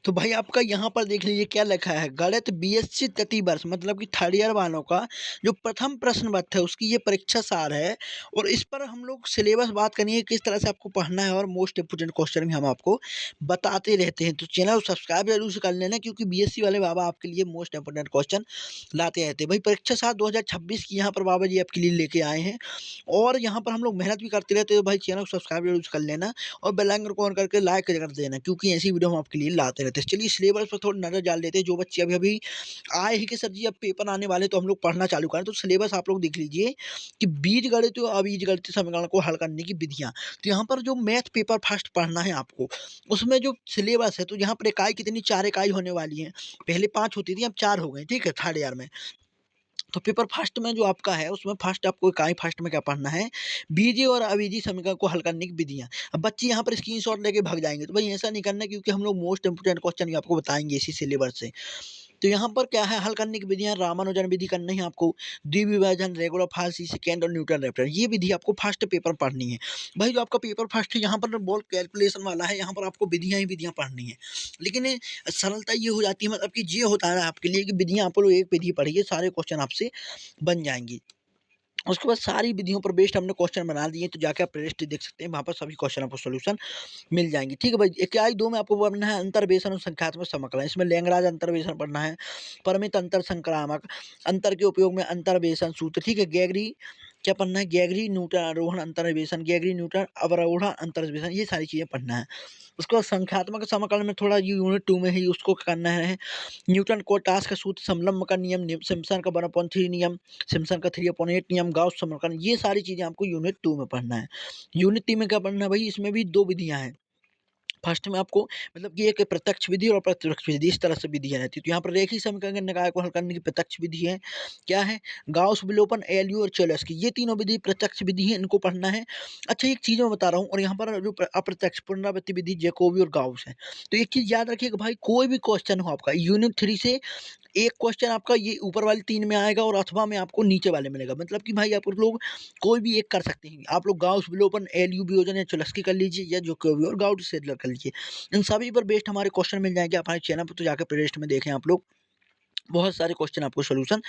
तो भाई आपका यहाँ पर देख लीजिए क्या लिखा है, गणित बीएससी तृतीय वर्ष मतलब कि थर्ड ईयर वालों का जो प्रथम प्रश्न पत्र है उसकी ये परीक्षा सार है। और इस पर हम लोग सिलेबस बात करेंगे किस तरह से आपको पढ़ना है और मोस्ट इंपोर्टेंट क्वेश्चन भी हम आपको बताते रहते हैं। तो चैनल सब्सक्राइब जरूर से कर लेना क्योंकि बीएससी वाले बाबा आपके लिए मोस्ट इंपोर्टेंट क्वेश्चन लाते रहते हैं। भाई परीक्षा सार 2026 की यहाँ पर बाबा जी आपके लिए लेके आए हैं और यहाँ पर हम लोग मेहनत भी करते रहते हैं। तो भाई चैनल को सब्सक्राइब जरूर से कर लेना और बेल आइकन को ऑन करके लाइक कर देना क्योंकि ऐसी वीडियो हम आपके लिए लाते रहते हैं। चलिए सिलेबस पर थोड़ी नज़र डाल देते हैं। जो बच्चे अभी अभी आए ही कि सर जी अब पेपर आने वाले तो हम लोग पढ़ना चालू करें, तो सिलेबस आप लोग देख लीजिए कि बीजगणित और अबीजगणित समीकरण को हल करने की विधियाँ। तो यहाँ पर जो मैथ पेपर फर्स्ट पढ़ना है आपको, उसमें जो सिलेबस है तो यहाँ पर इकाई कितनी 4 इकाई होने वाली है। पहले 5 होती थी अब 4 हो गई, ठीक है, थर्ड ईयर में। तो पेपर फर्स्ट में जो आपका है उसमें फर्स्ट आपको इकाई फर्स्ट में क्या पढ़ना है, बीजीय और अबीजीय समीकरण को हल करने की विधियाँ। अब बच्चे यहाँ पर स्क्रीनशॉट लेके भाग जाएँगे, तो भाई ऐसा नहीं करना क्योंकि हम लोग मोस्ट इंपोर्टेंट क्वेश्चन भी आपको बताएँगे इसी सिलेबस से। तो यहाँ पर क्या है, हल करने की विधियाँ रामानुजन विधि करनी है आपको, द्विविभाजन, रेगुलर फार्सी, सेकेंड और न्यूटन रैप्टर, ये विधि आपको फर्स्ट पेपर पढ़नी है। भाई जो आपका पेपर फर्स्ट है यहाँ पर बहुत कैलकुलेशन वाला है, यहाँ पर आपको विधियाँ ही विधियाँ पढ़नी है। लेकिन सरलता ये हो जाती है मतलब कि ये होता है ना आपके लिए कि विधियाँ आप लोग एक विधि पढ़िए, सारे क्वेश्चन आपसे बन जाएँगी। उसके बाद सारी विधियों पर बेस्ड हमने क्वेश्चन बना दिए, तो जाके आप प्लेलिस्ट देख सकते हैं, वहाँ पर सभी क्वेश्चन आपको सॉल्यूशन मिल जाएँगी। ठीक है भाई, इकाई 2 में आपको पढ़ना है अंतर्वेशन और संख्यात्मक समाकलन। इसमें लैग्रांज अंतर्वेशन पढ़ना है, परिमित अंतर संक्रामक, अंतर के उपयोग में अंतर्वेशन सूत्र, ठीक है। गैगरी क्या पढ़ना है, गैगरी न्यूटन आरोहण अंतर्वेशन, गैगरी न्यूटन अवरोहण अंतर्वेशन, ये सारी चीज़ें पढ़ना है। उसके बाद संख्यात्मक समाकलन में थोड़ा ये यूनिट 2 में ही उसको करना है। न्यूटन को टास्क का सूत्र, समलंब का नियम, सिम्पसन का 1/3 नियम, सिम्पसन का 3/8 नियम, गाउस समीकरण, ये सारी चीज़ें आपको यूनिट 2 में पढ़ना है। यूनिट 3 में क्या पढ़ना है भाई, इसमें भी 2 विधियाँ हैं। फर्स्ट में आपको मतलब कि एक प्रत्यक्ष विधि और अप्रत्यक्ष विधि, इस तरह से विधियाँ रहती है। तो यहाँ पर रेखीय समीकरण के निकाय को हल करने की प्रत्यक्ष विधि है। क्या है, गाउस विलोपन, एलयू और चेलेस्की, ये तीनों विधि प्रत्यक्ष विधि है, इनको पढ़ना है। अच्छा एक चीज़ मैं बता रहा हूँ, और यहाँ पर जो अप्रत्यक्ष पुनरावृत्ति विधि जैकोबी और गाउस है। तो एक चीज़ याद रखिए कि भाई कोई भी क्वेश्चन हो आपका यूनिट 3 से, एक क्वेश्चन आपका ये ऊपर वाली 3 में आएगा और अथवा में आपको नीचे वाले मिलेगा। मतलब कि भाई आप लोग कोई भी एक कर सकते हैं। आप लोग गाउस विलोपन, एलयू वियोजन या चुलस्की कर लीजिए या जैकोबी और गाउस सेडलर कर लीजिए। इन सभी पर बेस्ड हमारे क्वेश्चन मिल जाएँगे। हमारे चैनल पर तो जाकर प्लेलिस्ट में देखें आप लोग। बहुत सारे क्वेश्चन आपको सॉल्यूशन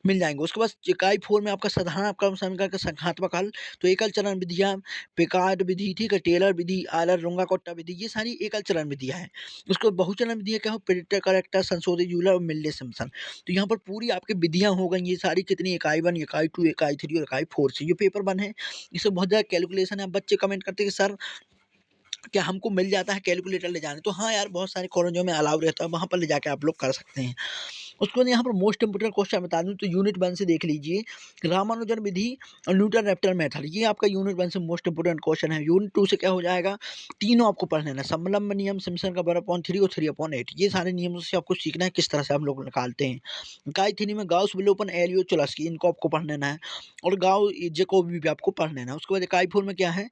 मिल जाएँगे। उसके बाद इकाई 4 में आपका साधारण अवकल समीकरण का संख्यात्मक हल, तो एकल चरण विधियाँ, पिकार्ड विधि, ठीक है, टेलर विधि, आयलर-रुंगा-कोट्टा विधि, ये सारी एकल चरण विधियाँ हैं। उसके बाद बहुचरण विधियाँ क्या हो, प्रिडिक्टर करेक्टर, संशोधित यूलर और मिल्ले-सिम्पसन। तो यहाँ पर पूरी आपकी विधियाँ हो गई ये सारी, कितनी इकाई 1, इकाई 2, इकाई 3 और इकाई 4 से। ये पेपर 1 है, इसमें बहुत ज़्यादा कैलकुलेशन है। अब बच्चे कमेंट करते हैं कि सर क्या हमको मिल जाता है कैलकुलेटर ले जाने? तो हाँ यार, बहुत सारे कॉलेजों में अलाउ रहता है, वहाँ पर ले जाके आप लोग कर सकते हैं। उसके बाद यहाँ पर मोस्ट इंपोर्टेंट क्वेश्चन बता दूँ तो यूनिट 1 से देख लीजिए, रामानुजन विधि और न्यूटन रैप्टर मेथड, ये आपका यूनिट 1 से मोस्ट इंपोर्टेंट क्वेश्चन है। यूनिट 2 से क्या हो जाएगा, तीनों आपको पढ़ लेना है, समलंब नियम, सिम्पसन का 1/3 और 3/8, ये सारे नियमों से आपको सीखना है किस तरह से हम लोग निकालते हैं। इकाई 3 में गाउस विलोपन, एलियो चुलस्की, इनको आपको पढ़ लेना है और जैकोबी भी आपको पढ़ लेना है। उसके बाद इकाई 4 में क्या है,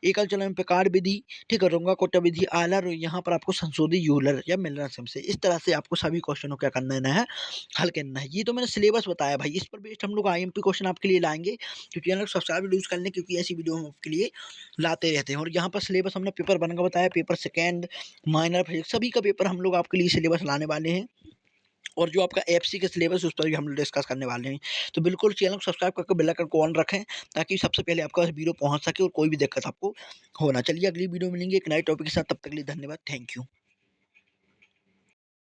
एकल चलन प्रकार विधि, ठीक है, रुंगा-कोट्टा विधि, आयलर, यहाँ पर आपको संशोधित यूलर या मिलर-सिम्पसन, इस तरह से आपको सभी क्वेश्चनों को क्या कर लेना है, हल करना है। ये तो मैंने सिलेबस बताया भाई, इस पर बेस्ड हम लोग आईएमपी क्वेश्चन आपके लिए लाएँगे। तो चैनल को सब्सक्राइब यूज़ कर लें क्योंकि ऐसी वीडियो हम आपके लिए लाते रहते हैं। और यहाँ पर सिलेबस हमने पेपर 1 का बताया, पेपर सेकंड, माइनर, फिजिक्स, सभी का पेपर हम लोग आपके लिए सिलेबस लाने वाले हैं। और जो आपका एफसी का सिलेबस उस पर भी हम लोग डिस्कस करने वाले हैं। तो बिल्कुल चैनल को सब्सक्राइब करके बेल आइकन को ऑन रखें ताकि सबसे पहले आपके पास वीडियो पहुँच सके और कोई भी दिक्कत आपको हो ना। चलिए अगली वीडियो में मिलेंगे एक नए टॉपिक के साथ, तब तक के लिए धन्यवाद, थैंक यू।